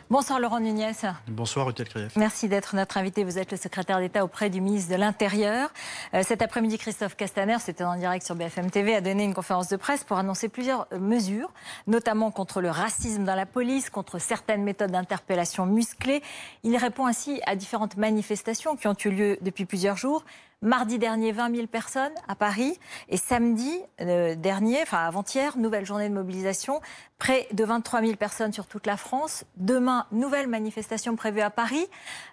Bonsoir Laurent Nunez. Bonsoir Ruth Krief. Merci d'être notre invité. Vous êtes le secrétaire d'État auprès du ministre de l'Intérieur. Cet après-midi, Christophe Castaner, c'était en direct sur BFM TV, a donné une conférence de presse pour annoncer plusieurs mesures, notamment contre le racisme dans la police, contre certaines méthodes d'interpellation musclées. Il répond ainsi à différentes manifestations qui ont eu lieu depuis plusieurs jours. Mardi dernier, 20 000 personnes à Paris. Et samedi dernier, enfin avant-hier, nouvelle journée de mobilisation. Près de 23 000 personnes sur toute la France. Demain, nouvelle manifestation prévue à Paris.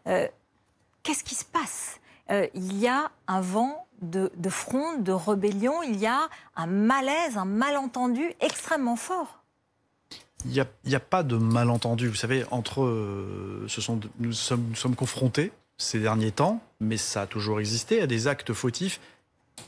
Qu'est-ce qui se passe ? Il y a un vent de fronde, de rébellion. Il y a un malaise, un malentendu extrêmement fort. Il n'y a pas de malentendu. Vous savez, nous sommes confrontés ces derniers temps, mais ça a toujours existé, à des actes fautifs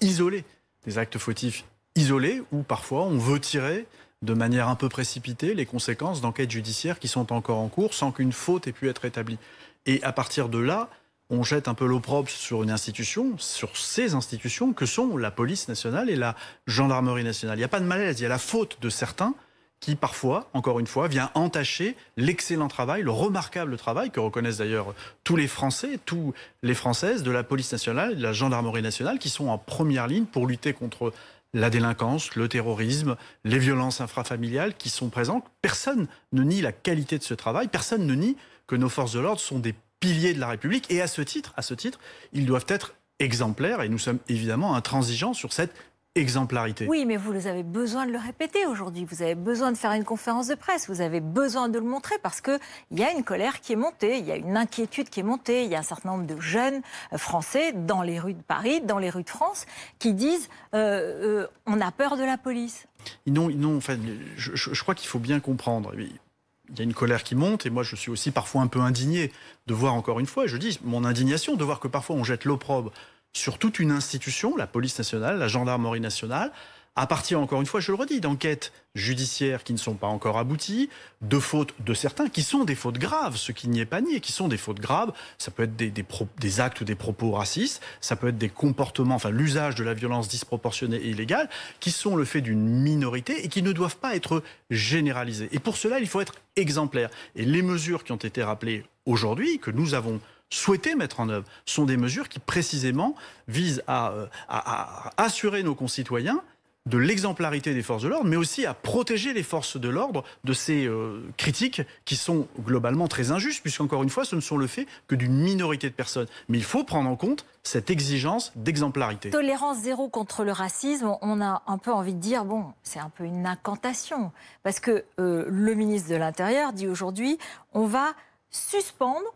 isolés. Des actes fautifs isolés où parfois on veut tirer de manière un peu précipitée les conséquences d'enquêtes judiciaires qui sont encore en cours sans qu'une faute ait pu être établie. Et à partir de là, on jette un peu l'opprobre sur une institution, sur ces institutions que sont la police nationale et la gendarmerie nationale. Il n'y a pas de malaise, il y a la faute de certains qui parfois, encore une fois, vient entacher l'excellent travail, le remarquable travail que reconnaissent d'ailleurs tous les Français, toutes les Françaises de la police nationale et de la gendarmerie nationale qui sont en première ligne pour lutter contre la délinquance, le terrorisme, les violences intrafamiliales qui sont présentes. Personne ne nie la qualité de ce travail, personne ne nie que nos forces de l'ordre sont des piliers de la République et à ce titre, ils doivent être exemplaires et nous sommes évidemment intransigeants sur cette exemplarité. Oui, mais vous avez besoin de le répéter aujourd'hui. Vous avez besoin de faire une conférence de presse. Vous avez besoin de le montrer parce qu'il y a une colère qui est montée, il y a une inquiétude qui est montée. Il y a un certain nombre de jeunes Français dans les rues de Paris, dans les rues de France, qui disent on a peur de la police. Non, enfin, je crois qu'il faut bien comprendre. Il y a une colère qui monte et moi je suis aussi parfois un peu indigné de voir encore une fois, je dis mon indignation de voir que parfois on jette l'opprobre sur toute une institution, la police nationale, la gendarmerie nationale, à partir, encore une fois, je le redis, d'enquêtes judiciaires qui ne sont pas encore abouties, de fautes de certains, qui sont des fautes graves, ce qui n'y est pas nié, qui sont des fautes graves. Ça peut être des actes ou des propos racistes, ça peut être des comportements, enfin l'usage de la violence disproportionnée et illégale, qui sont le fait d'une minorité et qui ne doivent pas être généralisés. Et pour cela, il faut être exemplaire. Et les mesures qui ont été rappelées aujourd'hui, que nous avons souhaité mettre en œuvre, sont des mesures qui précisément visent à assurer nos concitoyens de l'exemplarité des forces de l'ordre, mais aussi à protéger les forces de l'ordre de ces critiques qui sont globalement très injustes, puisqu'encore une fois, ce ne sont le fait que d'une minorité de personnes. Mais il faut prendre en compte cette exigence d'exemplarité. Tolérance zéro contre le racisme, on a un peu envie de dire, bon, c'est un peu une incantation, parce que le ministre de l'Intérieur dit aujourd'hui, on va suspendre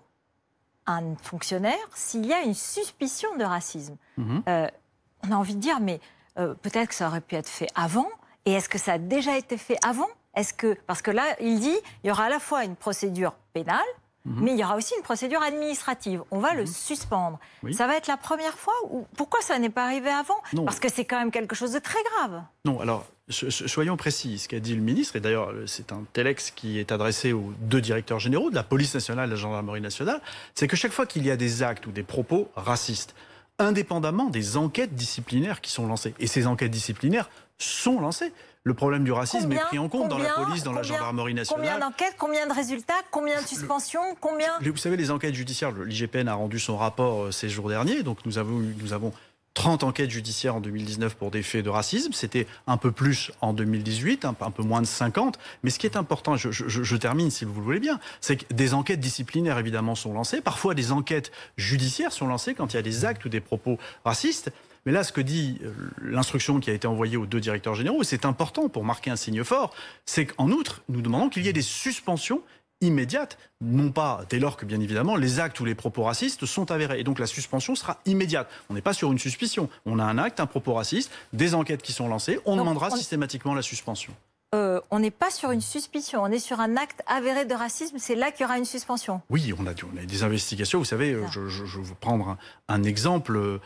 un fonctionnaire s'il y a une suspicion de racisme. On a envie de dire, mais peut-être que ça aurait pu être fait avant. Et est-ce que ça a déjà été fait avant ? Parce que là, il dit, il y aura à la fois une procédure pénale, mais il y aura aussi une procédure administrative. On va le suspendre. Oui. Ça va être la première fois ou pourquoi ça n'est pas arrivé avant ? Non. Parce que c'est quand même quelque chose de très grave. Non, alors, soyons précis. Ce qu'a dit le ministre, et d'ailleurs, c'est un telex qui est adressé aux deux directeurs généraux de la police nationale et de la gendarmerie nationale, c'est que chaque fois qu'il y a des actes ou des propos racistes, indépendamment des enquêtes disciplinaires qui sont lancées, et ces enquêtes disciplinaires sont lancées, le problème du racisme est pris en compte dans la police, dans la gendarmerie nationale. Combien d'enquêtes, combien de résultats, combien de suspensions, combien... Vous savez, les enquêtes judiciaires, l'IGPN a rendu son rapport ces jours derniers, donc nous avons 30 enquêtes judiciaires en 2019 pour des faits de racisme. C'était un peu plus en 2018, un peu moins de 50. Mais ce qui est important, je termine si vous le voulez bien, c'est que des enquêtes disciplinaires évidemment sont lancées. Parfois des enquêtes judiciaires sont lancées quand il y a des actes ou des propos racistes. Mais là, ce que dit l'instruction qui a été envoyée aux deux directeurs généraux, et c'est important pour marquer un signe fort, c'est qu'en outre, nous demandons qu'il y ait des suspensions immédiate, non pas dès lors que, bien évidemment, les actes ou les propos racistes sont avérés. Et donc la suspension sera immédiate. On n'est pas sur une suspicion. On a un acte, un propos raciste, des enquêtes qui sont lancées, on demandera systématiquement la suspension. On n'est pas sur une suspicion, on est sur un acte avéré de racisme, c'est là qu'il y aura une suspension. Oui, on a des investigations. Vous savez, je veux prendre un exemple.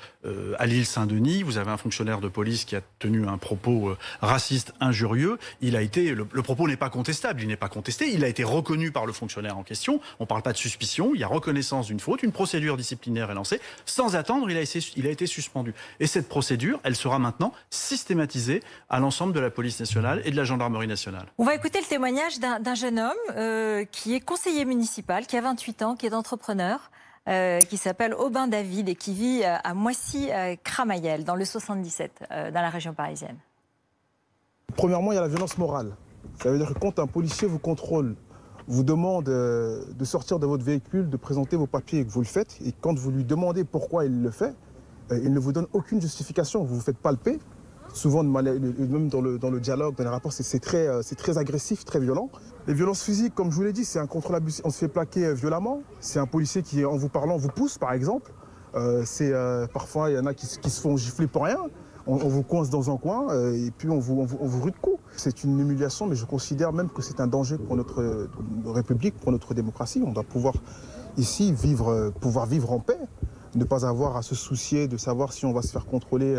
À l'île Saint-Denis, vous avez un fonctionnaire de police qui a tenu un propos raciste, injurieux. Le propos n'est pas contestable, il n'est pas contesté. Il a été reconnu par le fonctionnaire en question. On ne parle pas de suspicion, il y a reconnaissance d'une faute. Une procédure disciplinaire est lancée. Sans attendre, il a été suspendu. Et cette procédure, elle sera maintenant systématisée à l'ensemble de la police nationale et de la gendarmerie gendarmerie nationale. On va écouter le témoignage d'un jeune homme qui est conseiller municipal, qui a 28 ans, qui est entrepreneur, qui s'appelle Aubin David et qui vit à Moissy-Cramayel, dans le 77, dans la région parisienne. Premièrement, il y a la violence morale. Ça veut dire que quand un policier vous contrôle, vous demande de sortir de votre véhicule, de présenter vos papiers et que vous le faites, et quand vous lui demandez pourquoi il le fait, il ne vous donne aucune justification, vous vous faites palper. Souvent, même dans le dialogue, dans les rapports, c'est très agressif, très violent. Les violences physiques, comme je vous l'ai dit, c'est un contrôle abusif. On se fait plaquer violemment. C'est un policier qui, en vous parlant, vous pousse, par exemple. Parfois, il y en a qui se font gifler pour rien. On vous coince dans un coin et puis on vous rue de coups. C'est une humiliation, mais je considère même que c'est un danger pour notre République, pour notre démocratie. On doit pouvoir ici pouvoir vivre en paix, ne pas avoir à se soucier de savoir si on va se faire contrôler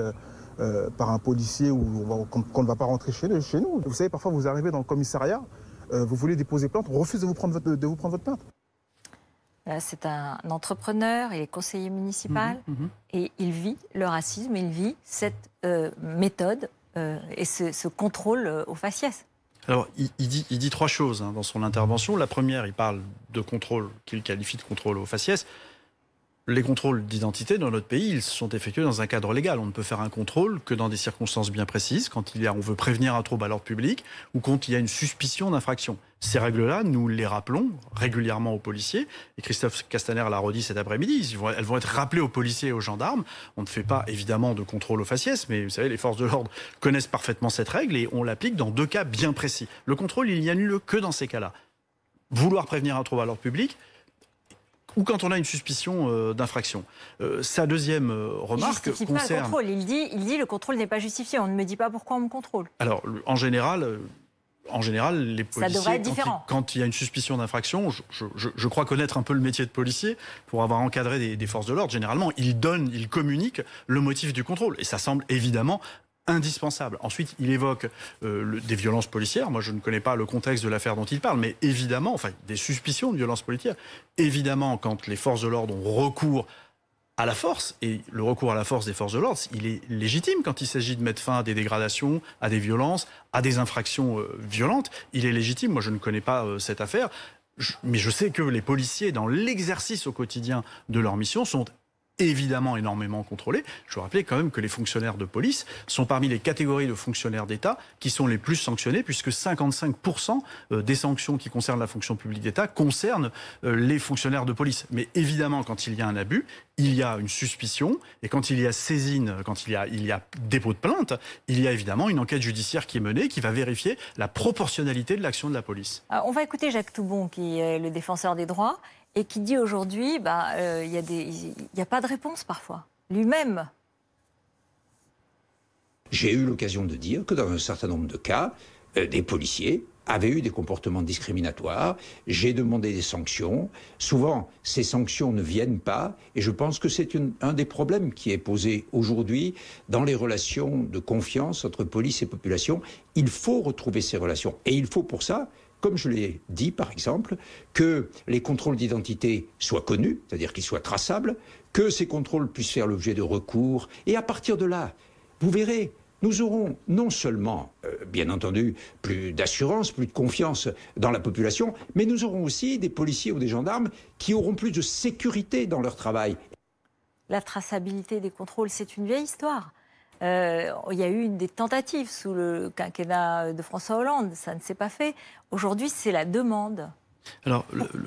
par un policier ou qu'on ne va pas rentrer chez nous. Vous savez, parfois vous arrivez dans le commissariat, vous voulez déposer plainte, on refuse de vous prendre votre plainte. C'est un entrepreneur, il est conseiller municipal et il vit le racisme, il vit cette méthode et ce contrôle au faciès. Alors, il dit trois choses dans son intervention. La première, il parle de contrôle qu'il qualifie de contrôle au faciès. Les contrôles d'identité dans notre pays, ils sont effectués dans un cadre légal. On ne peut faire un contrôle que dans des circonstances bien précises, quand on veut prévenir un trouble à l'ordre public ou quand il y a une suspicion d'infraction. Ces règles-là, nous les rappelons régulièrement aux policiers. Et Christophe Castaner l'a redit cet après-midi. Elles vont être rappelées aux policiers et aux gendarmes. On ne fait pas évidemment de contrôle au faciès, mais vous savez, les forces de l'ordre connaissent parfaitement cette règle et on l'applique dans deux cas bien précis. Le contrôle, il n'y a lieu que dans ces cas-là. Vouloir prévenir un trouble à l'ordre public, ou quand on a une suspicion d'infraction. Sa deuxième remarque concerne... Pas le contrôle. Il dit le contrôle n'est pas justifié. On ne me dit pas pourquoi on me contrôle. Alors, en général, les policiers, quand il y a une suspicion d'infraction, je crois connaître un peu le métier de policier pour avoir encadré des forces de l'ordre. Généralement, ils communiquent le motif du contrôle. Et ça semble évidemment indispensable. Ensuite, il évoque des violences policières. Moi, je ne connais pas le contexte de l'affaire dont il parle, mais évidemment, des suspicions de violences policières. Évidemment, quand les forces de l'ordre ont recours à la force, et le recours à la force des forces de l'ordre, il est légitime quand il s'agit de mettre fin à des dégradations, à des violences, à des infractions violentes. Il est légitime. Moi, je ne connais pas cette affaire, mais je sais que les policiers, dans l'exercice au quotidien de leur mission, sont évidemment énormément contrôlés. Je veux rappeler quand même que les fonctionnaires de police sont parmi les catégories de fonctionnaires d'État qui sont les plus sanctionnés, puisque 55% des sanctions qui concernent la fonction publique d'État concernent les fonctionnaires de police. Mais évidemment, quand il y a un abus, il y a une suspicion, et quand il y a saisine, quand il y a dépôt de plainte, il y a évidemment une enquête judiciaire qui est menée, qui va vérifier la proportionnalité de l'action de la police. On va écouter Jacques Toubon, qui est le défenseur des droits, et qui dit aujourd'hui, il n'y a pas de réponse parfois, lui-même. J'ai eu l'occasion de dire que dans un certain nombre de cas, des policiers avaient eu des comportements discriminatoires. J'ai demandé des sanctions. Souvent, ces sanctions ne viennent pas. Et je pense que c'est un des problèmes qui est posé aujourd'hui dans les relations de confiance entre police et population. Il faut retrouver ces relations. Et il faut pour ça, comme je l'ai dit par exemple, que les contrôles d'identité soient connus, c'est-à-dire qu'ils soient traçables, que ces contrôles puissent faire l'objet de recours. Et à partir de là, vous verrez, nous aurons non seulement, bien entendu, plus d'assurance, plus de confiance dans la population, mais nous aurons aussi des policiers ou des gendarmes qui auront plus de sécurité dans leur travail. La traçabilité des contrôles, c'est une vieille histoire. Il y a eu des tentatives sous le quinquennat de François Hollande, ça ne s'est pas fait. Aujourd'hui, c'est la demande. Alors,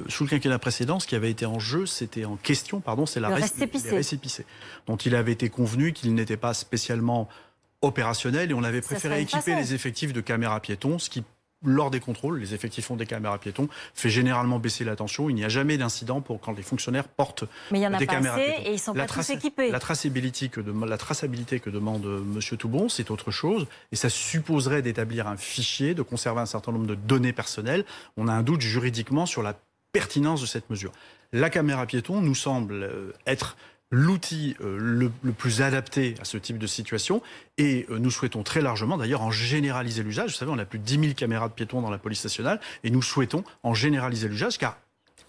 sous le quinquennat précédent, ce qui avait été en jeu, c'est les récépissés, dont il avait été convenu qu'ils n'étaient pas spécialement opérationnels et on avait préféré équiper les effectifs de caméras piétons, ce qui, lors des contrôles, les effectifs ont des caméras piétons, fait généralement baisser la tension. Il n'y a jamais d'incident quand les fonctionnaires portent des caméras piétons. Mais il y en a pas assez et ils ne sont pas tous équipés. La traçabilité que demande M. Toubon, c'est autre chose. Et ça supposerait d'établir un fichier, de conserver un certain nombre de données personnelles. On a un doute juridiquement sur la pertinence de cette mesure. La caméra piéton nous semble être l'outil le plus adapté à ce type de situation et nous souhaitons très largement d'ailleurs en généraliser l'usage. Vous savez, on a plus de 10 000 caméras de piétons dans la police nationale et nous souhaitons en généraliser l'usage car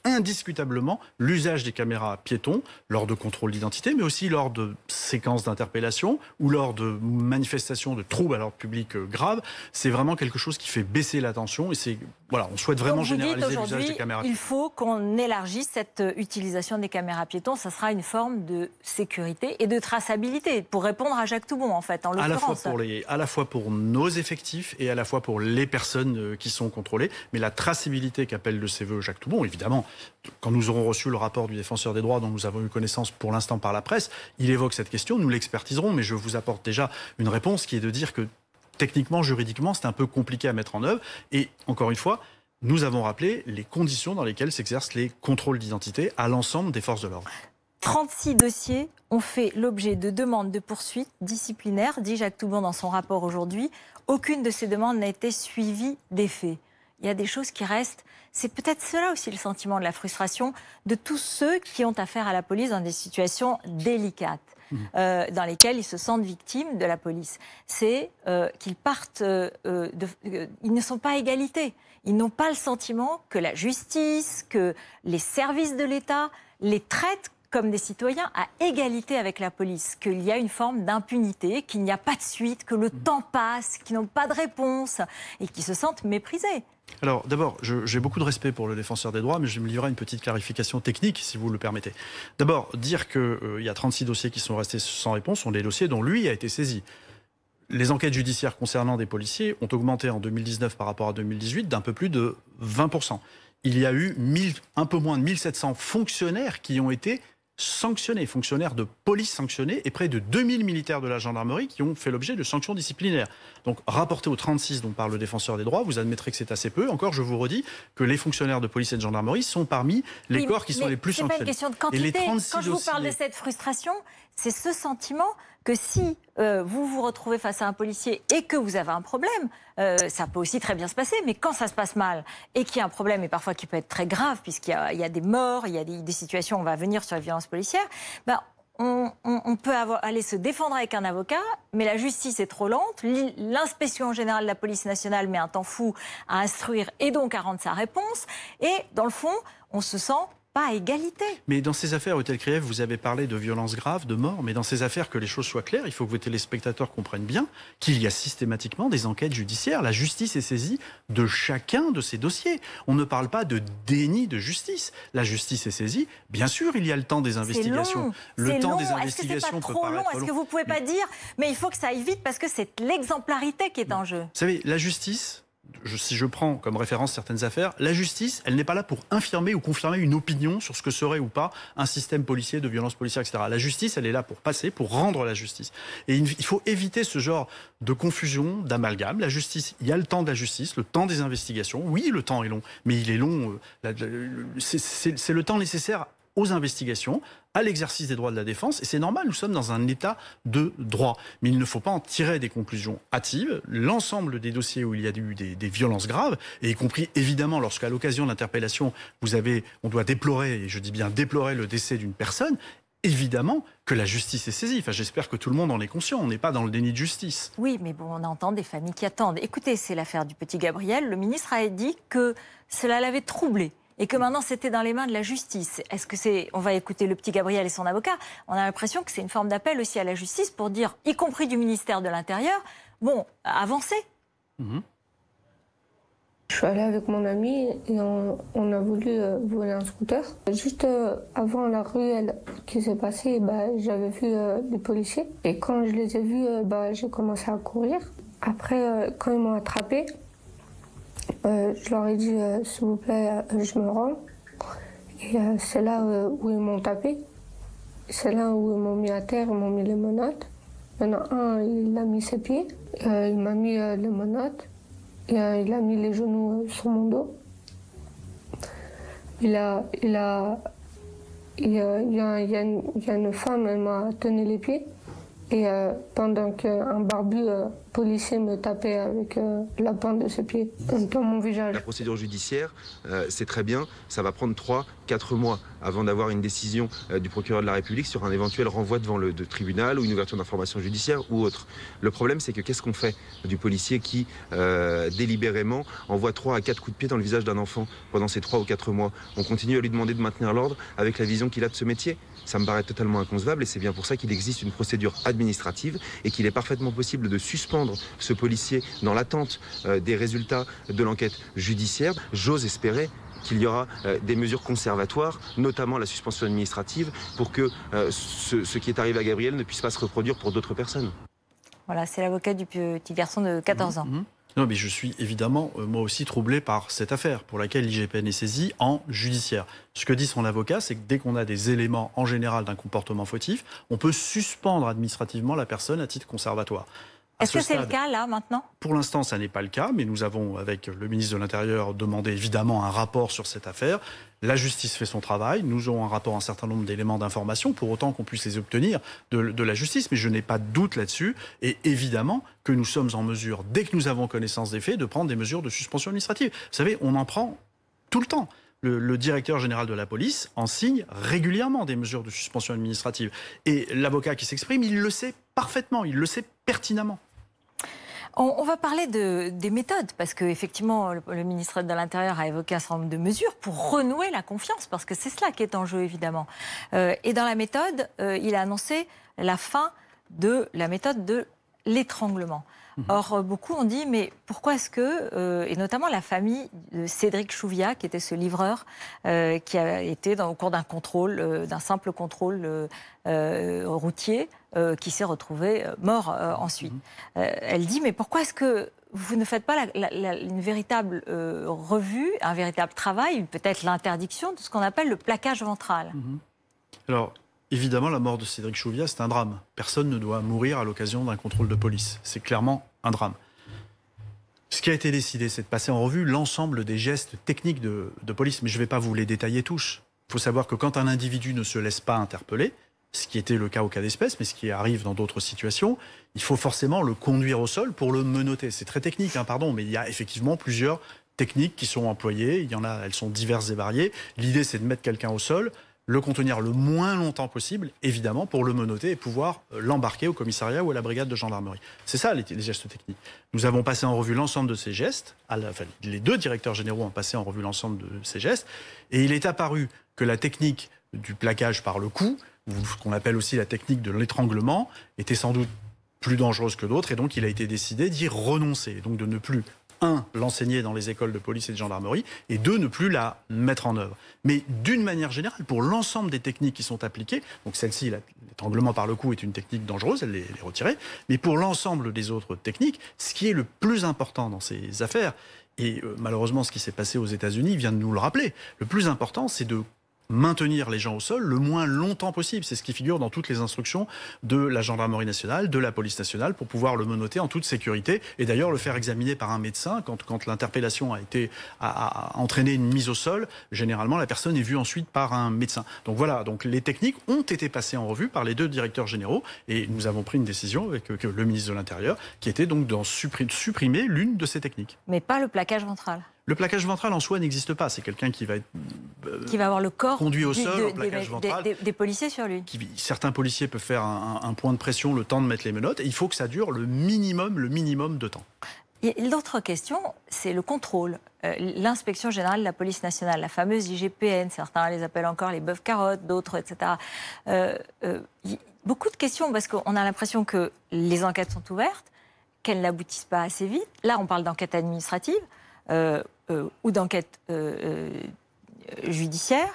indiscutablement l'usage des caméras piétons lors de contrôles d'identité, mais aussi lors de séquences d'interpellation ou lors de manifestations de troubles à l'ordre public graves. C'est vraiment quelque chose qui fait baisser la tension et on souhaite vraiment généraliser l'usage des caméras piétons. Il faut qu'on élargisse cette utilisation des caméras piétons. Ça sera une forme de sécurité et de traçabilité pour répondre à Jacques Toubon, en fait, en l'occurrence. À la fois pour nos effectifs et à la fois pour les personnes qui sont contrôlées. Mais la traçabilité qu'appelle de ses voeux Jacques Toubon, évidemment, quand nous aurons reçu le rapport du défenseur des droits dont nous avons eu connaissance pour l'instant par la presse, il évoque cette question, nous l'expertiserons, mais je vous apporte déjà une réponse qui est de dire que techniquement, juridiquement, c'est un peu compliqué à mettre en œuvre. Et encore une fois, nous avons rappelé les conditions dans lesquelles s'exercent les contrôles d'identité à l'ensemble des forces de l'ordre. 36 dossiers ont fait l'objet de demandes de poursuite disciplinaires, dit Jacques Toubon dans son rapport aujourd'hui. Aucune de ces demandes n'a été suivie des faits. Il y a des choses qui restent. C'est peut-être cela aussi le sentiment de la frustration de tous ceux qui ont affaire à la police dans des situations délicates, dans lesquelles ils se sentent victimes de la police. C'est qu'ils partent, ils ne sont pas à égalité. Ils n'ont pas le sentiment que la justice, que les services de l'État les traitent comme des citoyens à égalité avec la police, qu'il y a une forme d'impunité, qu'il n'y a pas de suite, que le temps passe, qu'ils n'ont pas de réponse et qu'ils se sentent méprisés. Alors d'abord, j'ai beaucoup de respect pour le défenseur des droits, mais je vais me livrer à une petite clarification technique, si vous le permettez. D'abord, dire qu'il y a 36 dossiers qui sont restés sans réponse sont des dossiers dont lui a été saisi. Les enquêtes judiciaires concernant des policiers ont augmenté en 2019 par rapport à 2018 d'un peu plus de 20%. Il y a eu un peu moins de 1700 fonctionnaires qui ont été sanctionnés, fonctionnaires de police sanctionnés, et près de 2000 militaires de la gendarmerie qui ont fait l'objet de sanctions disciplinaires. Donc, rapporté aux 36 dont parle le défenseur des droits, vous admettrez que c'est assez peu. Encore, je vous redis que les fonctionnaires de police et de gendarmerie sont parmi les corps qui sont les plus sanctionnés. C'est pas une question de quantité. Quand je vous parle de cette frustration, c'est ce sentiment que si vous vous retrouvez face à un policier et que vous avez un problème, ça peut aussi très bien se passer, mais quand ça se passe mal et qu'il y a un problème, et parfois qui peut être très grave, puisqu'il y a des morts, il y a des situations, on va venir sur les violences policières, on peut aller se défendre avec un avocat, mais la justice est trop lente. L'inspection générale de la police nationale met un temps fou à instruire et donc à rendre sa réponse. Et dans le fond, on se sent pas à égalité. Mais dans ces affaires, Hôtel Krief, vous avez parlé de violences graves, de morts, mais dans ces affaires, que les choses soient claires, il faut que vos téléspectateurs comprennent bien qu'il y a systématiquement des enquêtes judiciaires. La justice est saisie de chacun de ces dossiers. On ne parle pas de déni de justice. La justice est saisie. Bien sûr, il y a le temps des investigations. Le temps des investigations peut paraître long. Est-ce que vous ne pouvez pas dire, mais il faut que ça aille vite parce que c'est l'exemplarité qui est en jeu. Vous savez, la justice... Si je prends comme référence certaines affaires, la justice, elle n'est pas là pour infirmer ou confirmer une opinion sur ce que serait ou pas un système policier de violence policière, etc. La justice, elle est là pour passer, pour rendre la justice. Et il faut éviter ce genre de confusion, d'amalgame. La justice, il y a le temps de la justice, le temps des investigations. Oui, le temps est long, mais il est long. C'est le temps nécessaire aux investigations, à l'exercice des droits de la défense, et c'est normal, nous sommes dans un état de droit. Mais il ne faut pas en tirer des conclusions hâtives. L'ensemble des dossiers où il y a eu des violences graves, et y compris évidemment lorsqu'à l'occasion de l'interpellation, on doit déplorer, et je dis bien déplorer le décès d'une personne, évidemment que la justice est saisie. Enfin, j'espère que tout le monde en est conscient. On n'est pas dans le déni de justice. Oui, mais bon, on entend des familles qui attendent. Écoutez, c'est l'affaire du petit Gabriel. Le ministre a dit que cela l'avait troublé. Et que maintenant c'était dans les mains de la justice. Est-ce que on va écouter le petit Gabriel et son avocat. On a l'impression que c'est une forme d'appel aussi à la justice pour dire, y compris du ministère de l'Intérieur, bon, avancez. Je suis allée avec mon ami et on a voulu voler un scooter. Juste avant la ruelle qui s'est passée, j'avais vu des policiers. Et quand je les ai vus, j'ai commencé à courir. Après, quand ils m'ont attrapée, je leur ai dit, s'il vous plaît, je me rends. Et c'est là où ils m'ont tapé. C'est là où ils m'ont mis à terre, ils m'ont mis les menottes. Il y en a un, il a mis ses pieds, il m'a mis les menottes. Et, il a mis les genoux sur mon dos. Il y a une femme, elle m'a tenu les pieds. Et pendant qu'un barbu policier me tapait avec la pointe de ses pieds dans mon visage. La procédure judiciaire, c'est très bien, ça va prendre 3-4 mois avant d'avoir une décision du procureur de la République sur un éventuel renvoi devant le tribunal ou une ouverture d'information judiciaire ou autre. Le problème, c'est que qu'est-ce qu'on fait du policier qui, délibérément, envoie 3 à 4 coups de pied dans le visage d'un enfant pendant ces 3 ou 4 mois? On continue à lui demander de maintenir l'ordre avec la vision qu'il a de ce métier? Ça me paraît totalement inconcevable et c'est bien pour ça qu'il existe une procédure administrative et qu'il est parfaitement possible de suspendre ce policier dans l'attente des résultats de l'enquête judiciaire. J'ose espérer qu'il y aura des mesures conservatoires, notamment la suspension administrative, pour que ce qui est arrivé à Gabriel ne puisse pas se reproduire pour d'autres personnes. Voilà, c'est l'avocat du petit garçon de 14 ans. Non, mais je suis évidemment, moi aussi, troublé par cette affaire pour laquelle l'IGPN est saisie en judiciaire. Ce que dit son avocat, c'est que dès qu'on a des éléments en général d'un comportement fautif, on peut suspendre administrativement la personne à titre conservatoire. Est-ce que c'est le cas, là, maintenant? Pour l'instant, ça n'est pas le cas, mais nous avons, avec le ministre de l'Intérieur, demandé évidemment un rapport sur cette affaire. La justice fait son travail. Nous aurons un rapport, un certain nombre d'éléments d'information, pour autant qu'on puisse les obtenir de la justice. Mais je n'ai pas de doute là-dessus. Et évidemment que nous sommes en mesure, dès que nous avons connaissance des faits, de prendre des mesures de suspension administrative. Vous savez, on en prend tout le temps. Le directeur général de la police en signe régulièrement des mesures de suspension administrative. Et l'avocat qui s'exprime, il le sait parfaitement, il le sait pertinemment. On va parler des méthodes, parce qu'effectivement, le ministre de l'Intérieur a évoqué un certain nombre de mesures pour renouer la confiance, parce que c'est cela qui est en jeu, évidemment. Et dans la méthode, il a annoncé la fin de la méthode de l'étranglement. Or, beaucoup ont dit, mais pourquoi est-ce que, et notamment la famille de Cédric Chouviat, qui était ce livreur, qui a été au cours d'un contrôle, d'un simple contrôle routier, qui s'est retrouvé mort ensuite. Elle dit, mais pourquoi est-ce que vous ne faites pas une véritable revue, un véritable travail, peut-être l'interdiction de ce qu'on appelle le plaquage ventral? Alors, évidemment, la mort de Cédric Chouviat, c'est un drame. Personne ne doit mourir à l'occasion d'un contrôle de police. C'est clairement un drame. Ce qui a été décidé, c'est de passer en revue l'ensemble des gestes techniques de police. Mais je ne vais pas vous les détailler tous. Il faut savoir que quand un individu ne se laisse pas interpeller, ce qui était le cas au cas d'espèce, mais ce qui arrive dans d'autres situations, il faut forcément le conduire au sol pour le menotter. C'est très technique, mais il y a effectivement plusieurs techniques qui sont employées. Il y en a, elles sont diverses et variées. L'idée, c'est de mettre quelqu'un au sol, le contenir le moins longtemps possible, évidemment, pour le menotter et pouvoir l'embarquer au commissariat ou à la brigade de gendarmerie. C'est ça, les gestes techniques. Nous avons passé en revue l'ensemble de ces gestes. Les deux directeurs généraux ont passé en revue l'ensemble de ces gestes. Et il est apparu que la technique du plaquage par le cou, ou ce qu'on appelle aussi la technique de l'étranglement, était sans doute plus dangereuse que d'autres. Et donc, il a été décidé d'y renoncer. Donc, de ne plus... 1, l'enseigner dans les écoles de police et de gendarmerie, et 2, ne plus la mettre en œuvre. Mais d'une manière générale, pour l'ensemble des techniques qui sont appliquées, donc celle-ci, l'étranglement par le cou, est une technique dangereuse, elle est retirée, mais pour l'ensemble des autres techniques, ce qui est le plus important dans ces affaires, et malheureusement ce qui s'est passé aux États-Unis vient de nous le rappeler, le plus important, c'est de maintenir les gens au sol le moins longtemps possible. C'est ce qui figure dans toutes les instructions de la gendarmerie nationale, de la police nationale, pour pouvoir le menotter en toute sécurité. Et d'ailleurs, le faire examiner par un médecin, quand l'interpellation a entraîné une mise au sol, généralement, la personne est vue ensuite par un médecin. Donc voilà, donc les techniques ont été passées en revue par les deux directeurs généraux, et nous avons pris une décision avec le ministre de l'Intérieur, qui était donc de supprimer l'une de ces techniques. Mais pas le plaquage ventral. Le plaquage ventral en soi n'existe pas. C'est quelqu'un qui va être qui va avoir le corps conduit au sol en plaquage ventral. Des policiers sur lui. Certains policiers peuvent faire un point de pression le temps de mettre les menottes. Et il faut que ça dure le minimum de temps. L'autre question, c'est le contrôle. L'inspection générale de la police nationale, la fameuse IGPN, certains les appellent encore les bœufs carottes, d'autres, etc. Beaucoup de questions parce qu'on a l'impression que les enquêtes sont ouvertes, qu'elles n'aboutissent pas assez vite. Là, on parle d'enquête administrative. Ou d'enquête judiciaire,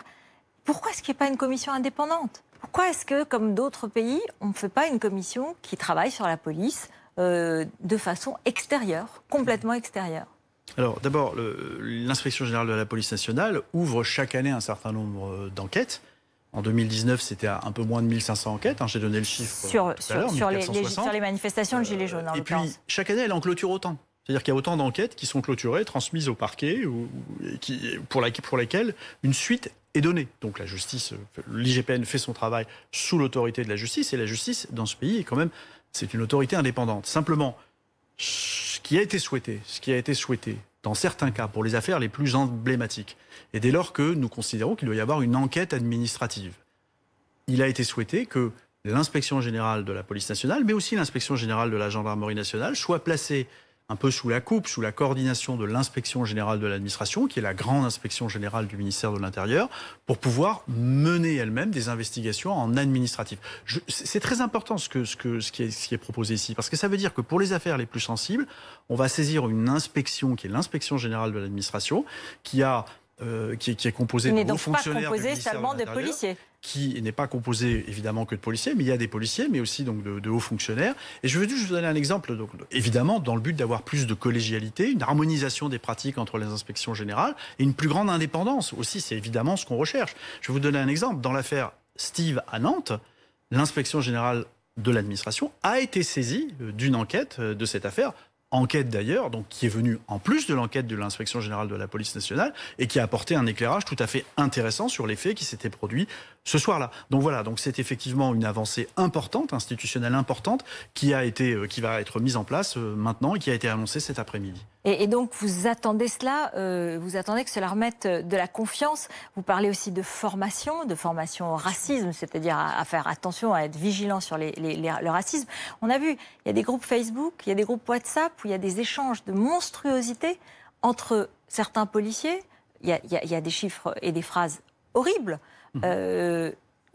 pourquoi est-ce qu'il n'y a pas une commission indépendante? Pourquoi est-ce que, comme d'autres pays, on ne fait pas une commission qui travaille sur la police de façon extérieure, complètement extérieure? Alors d'abord, l'inspection générale de la police nationale ouvre chaque année un certain nombre d'enquêtes. En 2019, c'était un peu moins de 1500 enquêtes. J'ai donné le chiffre tout à l'heure, sur les manifestations de Gilets jaunes, en l'occurrence. Et puis, chaque année, elle en clôture autant. C'est-à-dire qu'il y a autant d'enquêtes qui sont clôturées, transmises au parquet, pour lesquelles une suite est donnée. Donc la justice, l'IGPN fait son travail sous l'autorité de la justice, et la justice, dans ce pays, est quand même, c'est une autorité indépendante. Simplement, ce qui a été souhaité dans certains cas pour les affaires les plus emblématiques, et dès lors que nous considérons qu'il doit y avoir une enquête administrative, il a été souhaité que l'inspection générale de la police nationale, mais aussi l'inspection générale de la gendarmerie nationale, soit placée un peu sous la coupe, sous la coordination de l'inspection générale de l'administration, qui est la grande inspection générale du ministère de l'Intérieur, pour pouvoir mener elle-même des investigations en administratif. C'est très important ce qui est proposé ici, parce que ça veut dire que pour les affaires les plus sensibles, on va saisir une inspection, qui est l'inspection générale de l'administration, qui est composée de hauts fonctionnaires du ministère de l'Intérieur, de policiers. Qui n'est pas composé évidemment que de policiers, mais il y a des policiers, mais aussi donc de hauts fonctionnaires. Et je veux juste vous donner un exemple, donc, évidemment dans le but d'avoir plus de collégialité, une harmonisation des pratiques entre les inspections générales et une plus grande indépendance aussi, c'est évidemment ce qu'on recherche. Je vais vous donner un exemple. Dans l'affaire Steve à Nantes, l'inspection générale de l'administration a été saisie d'une enquête de cette affaire. Enquête d'ailleurs, donc qui est venue en plus de l'enquête de l'inspection générale de la police nationale et qui a apporté un éclairage tout à fait intéressant sur les faits qui s'étaient produits ce soir-là. Donc voilà, donc c'est effectivement une avancée importante, institutionnelle importante, qui va être mise en place maintenant et qui a été annoncée cet après-midi. Et donc vous attendez cela, vous attendez que cela remette de la confiance. Vous parlez aussi de formation au racisme, c'est-à-dire à faire attention, à être vigilant sur le racisme. On a vu, il y a des groupes Facebook, il y a des groupes WhatsApp où il y a des échanges de monstruosité entre certains policiers. Il y a des chiffres et des phrases horribles.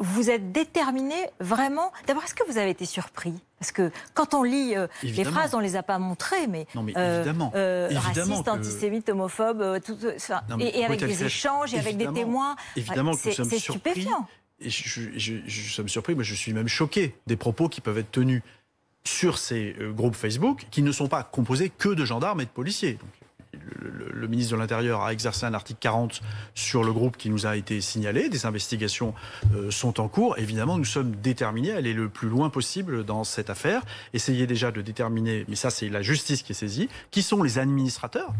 Vous êtes déterminé vraiment. D'abord, est-ce que vous avez été surpris? Parce que quand on lit les phrases, on ne les a pas montrées, mais, évidemment raciste, antisémite, homophobe, et avec des échanges, et avec des témoins. Évidemment que nous sommes c'est surpris. stupéfiant. Et je suis surpris, mais je suis même choqué des propos qui peuvent être tenus sur ces groupes Facebook, qui ne sont pas composés que de gendarmes et de policiers. Donc, le ministre de l'Intérieur a exercé un article 40 sur le groupe qui nous a été signalé. Des investigations sont en cours. Évidemment, nous sommes déterminés à aller le plus loin possible dans cette affaire. Essayez déjà de déterminer, mais ça c'est la justice qui est saisie, qui sont les administrateurs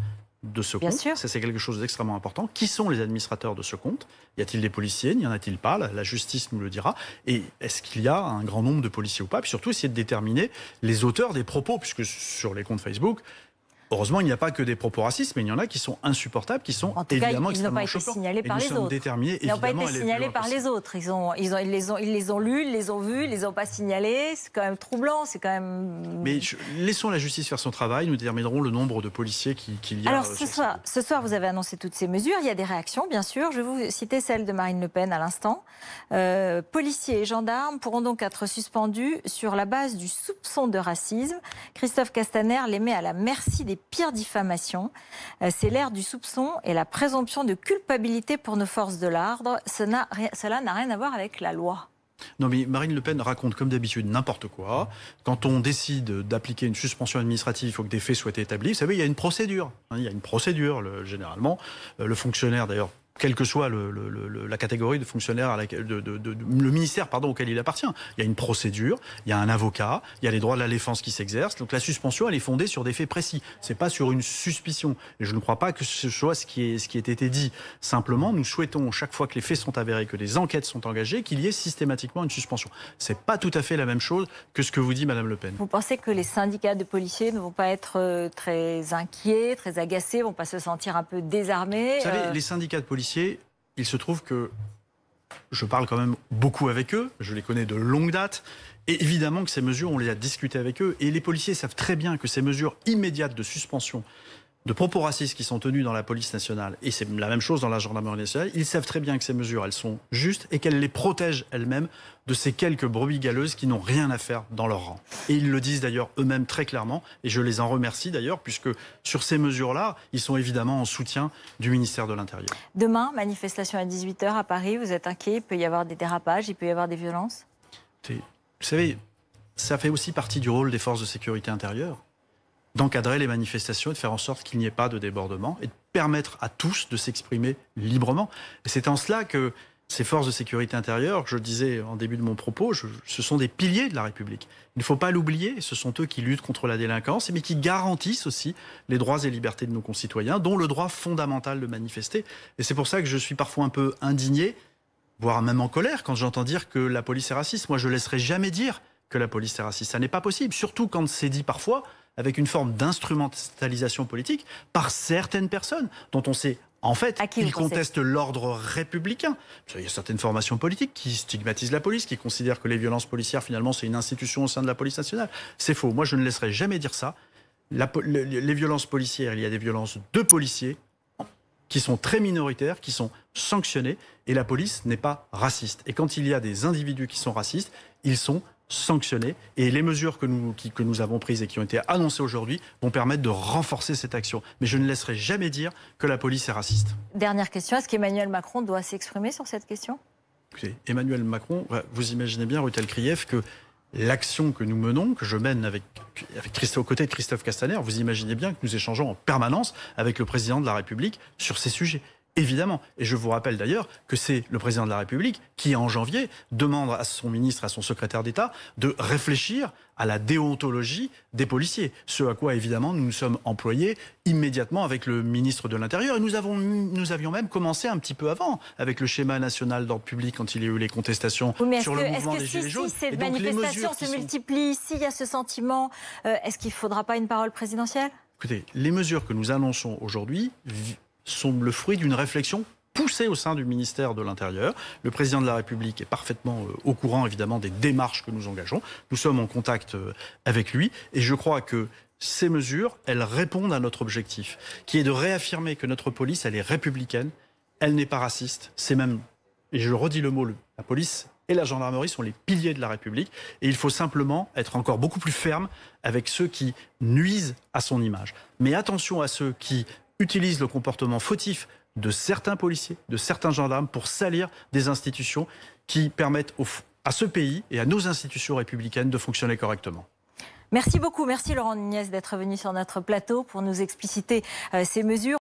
de ce compte. Ça c'est quelque chose d'extrêmement important. Qui sont les administrateurs de ce compte? Y a-t-il des policiers? N'y en a-t-il pas? La justice nous le dira. Et est-ce qu'il y a un grand nombre de policiers ou pas? Puis surtout essayer de déterminer les auteurs des propos, puisque sur les comptes Facebook, heureusement, il n'y a pas que des propos racistes, mais il y en a qui sont insupportables, qui sont évidemment extrêmement choquants. Ils n'ont pas été signalés par les autres. Ils n'ont pas été signalés par les autres. Ils les ont lus, ils les ont vus, ils ne les ont pas signalés. C'est quand même troublant, c'est quand même... Mais laissons la justice faire son travail, nous déterminerons le nombre de policiers qu'il y a. Alors ce soir, vous avez annoncé toutes ces mesures. Il y a des réactions, bien sûr. Je vais vous citer celle de Marine Le Pen à l'instant. Policiers et gendarmes pourront donc être suspendus sur la base du soupçon de racisme. Christophe Castaner les met à la merci des pires diffamations. C'est l'ère du soupçon et la présomption de culpabilité pour nos forces de l'ordre. Cela n'a rien à voir avec la loi. Non mais Marine Le Pen raconte comme d'habitude n'importe quoi. Quand on décide d'appliquer une suspension administrative, il faut que des faits soient établis. Vous savez, il y a une procédure. Il y a une procédure, généralement. Le fonctionnaire, d'ailleurs, quelle que soit la catégorie de fonctionnaire, le ministère auquel il appartient. Il y a une procédure, il y a un avocat, il y a les droits de la défense qui s'exercent. Donc la suspension, elle est fondée sur des faits précis. C'est pas sur une suspicion. Et je ne crois pas que ce soit ce qui ait été dit. Simplement, nous souhaitons, chaque fois que les faits sont avérés, que des enquêtes sont engagées, qu'il y ait systématiquement une suspension. C'est pas tout à fait la même chose que ce que vous dit Madame Le Pen. Vous pensez que les syndicats de policiers ne vont pas être très inquiets, très agacés, vont pas se sentir un peu désarmés? Vous savez, les syndicats de policiers, il se trouve que je parle quand même beaucoup avec eux, je les connais de longue date, et évidemment que ces mesures, on les a discutées avec eux, et les policiers savent très bien que ces mesures immédiates de suspension de propos racistes qui sont tenus dans la police nationale, et c'est la même chose dans la gendarmerie nationale, ils savent très bien que ces mesures, elles sont justes et qu'elles les protègent elles-mêmes de ces quelques brebis galeuses qui n'ont rien à faire dans leur rang. Et ils le disent d'ailleurs eux-mêmes très clairement, et je les en remercie d'ailleurs, puisque sur ces mesures-là, ils sont évidemment en soutien du ministère de l'Intérieur. Demain, manifestation à 18h à Paris, vous êtes inquiet? Il peut y avoir des dérapages, il peut y avoir des violences? Vous savez, ça fait aussi partie du rôle des forces de sécurité intérieure, d'encadrer les manifestations et de faire en sorte qu'il n'y ait pas de débordement et de permettre à tous de s'exprimer librement. Et c'est en cela que ces forces de sécurité intérieure, je le disais en début de mon propos, ce sont des piliers de la République. Il ne faut pas l'oublier, ce sont eux qui luttent contre la délinquance, mais qui garantissent aussi les droits et libertés de nos concitoyens, dont le droit fondamental de manifester. Et c'est pour ça que je suis parfois un peu indigné, voire même en colère, quand j'entends dire que la police est raciste. Moi, je ne laisserai jamais dire que la police est raciste. Ça n'est pas possible, surtout quand c'est dit parfois avec une forme d'instrumentalisation politique par certaines personnes dont on sait en fait qu'ils contestent l'ordre républicain. Il y a certaines formations politiques qui stigmatisent la police, qui considèrent que les violences policières, finalement, c'est une institution au sein de la police nationale. C'est faux. Moi, je ne laisserai jamais dire ça. Les violences policières, il y a des violences de policiers qui sont très minoritaires, qui sont sanctionnées, et la police n'est pas raciste. Et quand il y a des individus qui sont racistes, ils sont sanctionnés. Et les mesures que nous avons prises et qui ont été annoncées aujourd'hui vont permettre de renforcer cette action. Mais je ne laisserai jamais dire que la police est raciste. Dernière question, est-ce qu'Emmanuel Macron doit s'exprimer sur cette question ? Écoutez, Emmanuel Macron, vous imaginez bien, Ruth Elkrieff, que l'action que nous menons, que je mène aux côtés de Christophe Castaner, vous imaginez bien que nous échangeons en permanence avec le président de la République sur ces sujets. Évidemment. Et je vous rappelle d'ailleurs que c'est le président de la République qui, en janvier, demande à son ministre, à son secrétaire d'État, de réfléchir à la déontologie des policiers. Ce à quoi, évidemment, nous nous sommes employés immédiatement avec le ministre de l'Intérieur. Et nous avions même commencé un petit peu avant, avec le schéma national d'ordre public, quand il y a eu les contestations sur le mouvement des Gilets jaunes. Si ces manifestations se multiplient, s'il y a ce sentiment, est-ce qu'il ne faudra pas une parole présidentielle ? Écoutez, les mesures que nous annonçons aujourd'hui sont le fruit d'une réflexion poussée au sein du ministère de l'Intérieur. Le président de la République est parfaitement au courant, évidemment, des démarches que nous engageons. Nous sommes en contact avec lui et je crois que ces mesures, elles répondent à notre objectif, qui est de réaffirmer que notre police, elle est républicaine, elle n'est pas raciste. C'est même, et je redis le mot, la police et la gendarmerie sont les piliers de la République et il faut simplement être encore beaucoup plus ferme avec ceux qui nuisent à son image. Mais attention à ceux qui utilisent le comportement fautif de certains policiers, de certains gendarmes pour salir des institutions qui permettent à ce pays et à nos institutions républicaines de fonctionner correctement. Merci beaucoup, merci Laurent Nunez d'être venu sur notre plateau pour nous expliciter ces mesures.